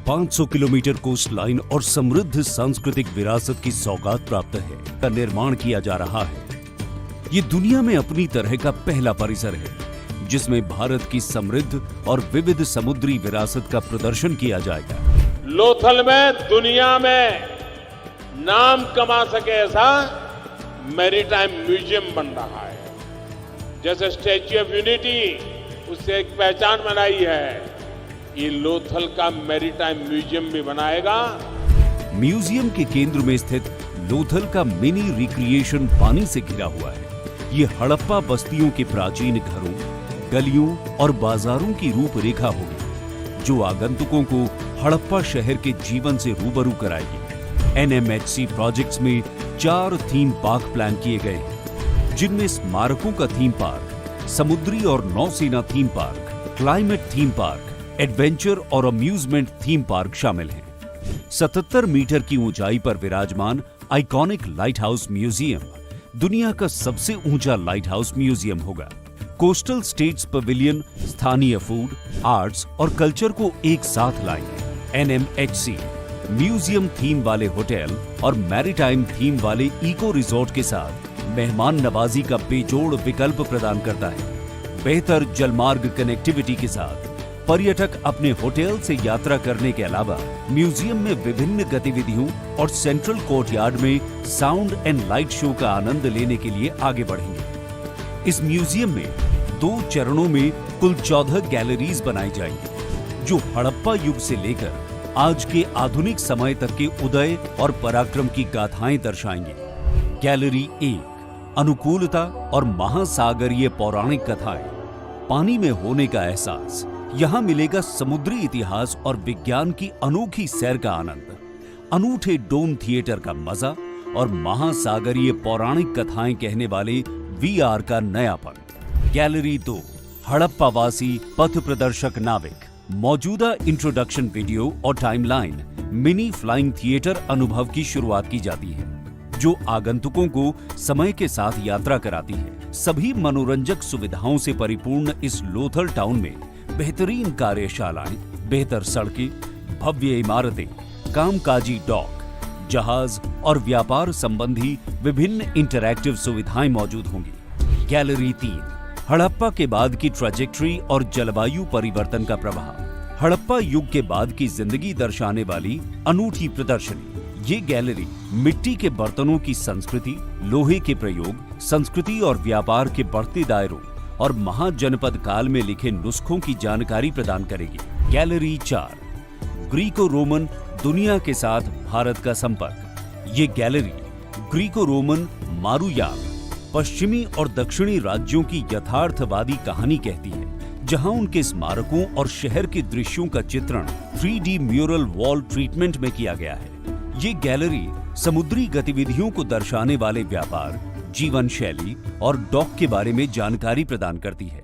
500 kilometre coast line और समृद्ध सांस्कृतिक विरासत की सौगात प्राप्त है का निर्माण किया जा रहा है। ये दुनिया में अपनी तरह का पहला परिसर है जिसमें भारत की समृद्ध और विविध समुद्री विरासत का प्रदर्शन किया जाएगा। लोथल में दुनिया में नाम कमा सके ऐसा मैरीटाइम म्यूजियम बन रहा है। जैसे स्टैच्यू ऑफ यूनिटी उससे एक पहचान बनाई है, ये लोथल का मैरीटाइम म्यूजियम भी बनाएगा। म्यूजियम के केंद्र में स्थित लोथल का मिनी रिक्रिएशन पानी से घिरा हुआ है। ये हड़प्पा बस्तियों के प्राचीन घरों, गलियों और बाजारों की रूपरेखा होगी जो आगंतुकों को हड़प्पा शहर के जीवन से रूबरू कराएगी। NMHC प्रोजेक्ट्स में 4 थीम पार्क प्लान किए गए हैं, जिनमें स्मारकों का थीम पार्क, समुद्री और नौसेना theme park, climate theme park, adventure और अम्यूजमेंट थीम पार्क शामिल हैं। 77 मीटर की ऊंचाई पर विराजमान आइकॉनिक लाइट हाउस म्यूजियम दुनिया का सबसे ऊंचा लाइट हाउस म्यूजियम होगा। कोस्टल स्टेट्स पवेलियन स्थानीय फूड, आर्ट्स और कल्चर को एक साथ लाएंगे। NMHC म्यूजियम थीम वाले होटल और मैरीटाइम थीम वाले इको रिजॉर्ट के साथ मेहमान नवाजी का बेजोड़ विकल्प प्रदान करता है। बेहतर जलमार्ग कनेक्टिविटी के साथ पर्यटक अपने होटल से यात्रा करने के अलावा म्यूजियम में विभिन्न गतिविधियों और सेंट्रल कोर्टयार्ड में साउंड एंड लाइट शो का आनंद लेने के लिए आगे बढ़ेंगे। इस म्यूजियम में 2 चरणों में कुल 14 गैलरीज बनाई जाएंगी जो हड़प्पा युग से लेकर आज के आधुनिक समय तक के उदय और पराक्रम की गाथाएं दर्शाएंगे। गैलरी 1 अनुकूलता और महासागरीय पौराणिक कथाएं, पानी में होने का एहसास। यहाँ मिलेगा समुद्री इतिहास और विज्ञान की अनोखी सैर का आनंद, अनूठे डोम थिएटर का मजा और महासागरीय पौराणिक कथाएं कहने वाले VR का नयापन। गैलरी 2 हड़प्पावासी पथ प्रदर्शक नाविक, मौजूदा इंट्रोडक्शन वीडियो और टाइमलाइन मिनी फ्लाइंग थिएटर अनुभव की शुरुआत की जाती है जो आगंतुकों को समय के साथ यात्रा कराती है। सभी मनोरंजक सुविधाओं से परिपूर्ण इस लोथल टाउन में बेहतरीन कार्यशालाएं, बेहतर सड़कें, भव्य इमारतें, कामकाजी डॉक, जहाज और व्यापार संबंधी विभिन्न इंटरैक्टिव सुविधाएं मौजूद होंगी। गैलरी 3 हड़प्पा के बाद की ट्रैजेक्टरी और जलवायु परिवर्तन का प्रभाव, हड़प्पा युग के बाद की जिंदगी दर्शाने वाली अनूठी प्रदर्शनी। ये गैलरी मिट्टी के बर्तनों की संस्कृति, लोहे के प्रयोग, संस्कृति और व्यापार के बढ़ते दायरों और महाजनपद काल में लिखे नुस्खों की जानकारी प्रदान करेगी। गैलरी 4 ग्रीको रोमन दुनिया के साथ भारत का संपर्क। ये गैलरी ग्रीको रोमन मारुयान पश्चिमी और दक्षिणी राज्यों की यथार्थवादी कहानी कहती है, जहां उनके स्मारकों और शहर के दृश्यों का चित्रण 3D म्यूरल वॉल ट्रीटमेंट में किया गया है। ये गैलरी समुद्री गतिविधियों को दर्शाने वाले व्यापार, जीवन शैली और डॉक के बारे में जानकारी प्रदान करती है।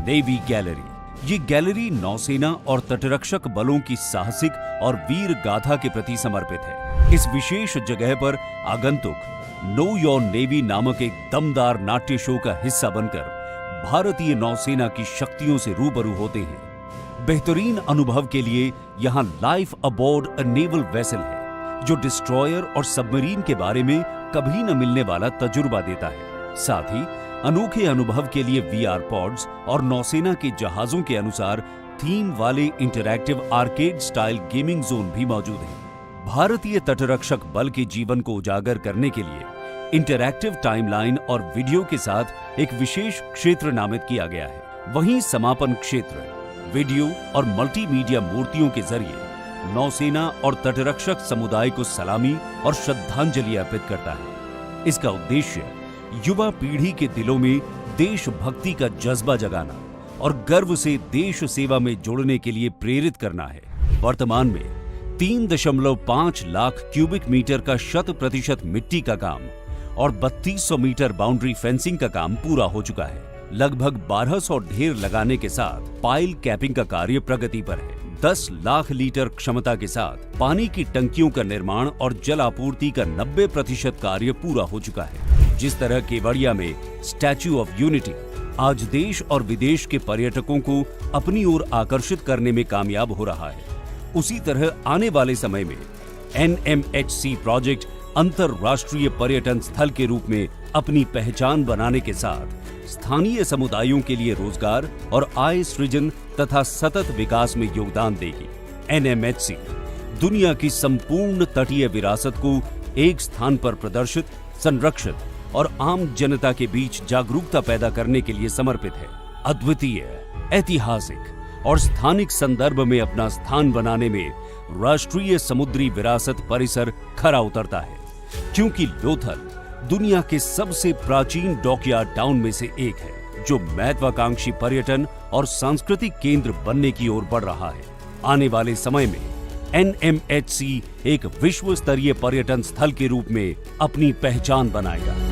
नेवी गैलरी ये गैलरी नौसेना और तटरक्षक बलों की साहसिक और वीर गाथा के प्रति समर्पित है। इस विशेष जगह पर आगंतुक नो योर नेवी नामक एक दमदार नाट्य शो का हिस्सा बनकर भारतीय नौसेना की शक्तियों से रूबरू होते हैं। बेहतरीन अनुभव के लिए यहाँ life aboard a naval vessel है जो डिस्ट्रॉयर और सबमरीन के बारे में कभी न मिलने वाला तजुर्बा देता है। साथ ही अनोखे अनुभव के लिए VR पॉड्स और नौसेना के जहाजों के अनुसार थीम वाले interactive arcade style gaming zone भी मौजूद है। भारतीय तटरक्षक बल के जीवन को उजागर करने के लिए इंटरैक्टिव टाइमलाइन और वीडियो के साथ एक विशेष क्षेत्र नामित किया गया है। वहीं समापन क्षेत्र वीडियो और मल्टीमीडिया मूर्तियों के जरिए नौसेना और तटरक्षक समुदाय को सलामी और श्रद्धांजलि अर्पित करता है। इसका उद्देश्य युवा पीढ़ी के दिलों में देशभक्ति का जज्बा जगाना और गर्व से देश सेवा में जुड़ने के लिए प्रेरित करना है। वर्तमान में 3.5 लाख क्यूबिक मीटर का 100% मिट्टी का काम और 3200 मीटर बाउंड्री फेंसिंग का काम पूरा हो चुका है। लगभग 1200 ढेर लगाने के साथ पाइल कैपिंग का कार्य प्रगति पर है। 10 लाख लीटर क्षमता के साथ पानी की टंकियों का निर्माण और जल आपूर्ति का 90% कार्य पूरा हो चुका है। जिस तरह केवड़िया में स्टैच्यू ऑफ यूनिटी आज देश और विदेश के पर्यटकों को अपनी ओर आकर्षित करने में कामयाब हो रहा है, उसी तरह आने वाले समय में NMHC प्रोजेक्ट अंतरराष्ट्रीय पर्यटन स्थल के रूप में अपनी पहचान बनाने के साथ स्थानीय समुदायों के लिए रोजगार और आय सृजन तथा सतत विकास में योगदान देगी। NMHC दुनिया की संपूर्ण तटीय विरासत को एक स्थान पर प्रदर्शित, संरक्षित और आम जनता के बीच जागरूकता पैदा करने के लिए समर्पित है। अद्वितीय, ऐतिहासिक और स्थानिक संदर्भ में अपना स्थान बनाने में राष्ट्रीय समुद्री विरासत परिसर खरा उतरता है, क्योंकि लोथल दुनिया के सबसे प्राचीन डॉकयार्ड टाउन में से एक है, जो महत्वाकांक्षी पर्यटन और सांस्कृतिक केंद्र बनने की ओर बढ़ रहा है। आने वाले समय में NMHC एक विश्व स्तरीय पर्यटन स्थल के रूप में अपनी पहचान बनाएगा।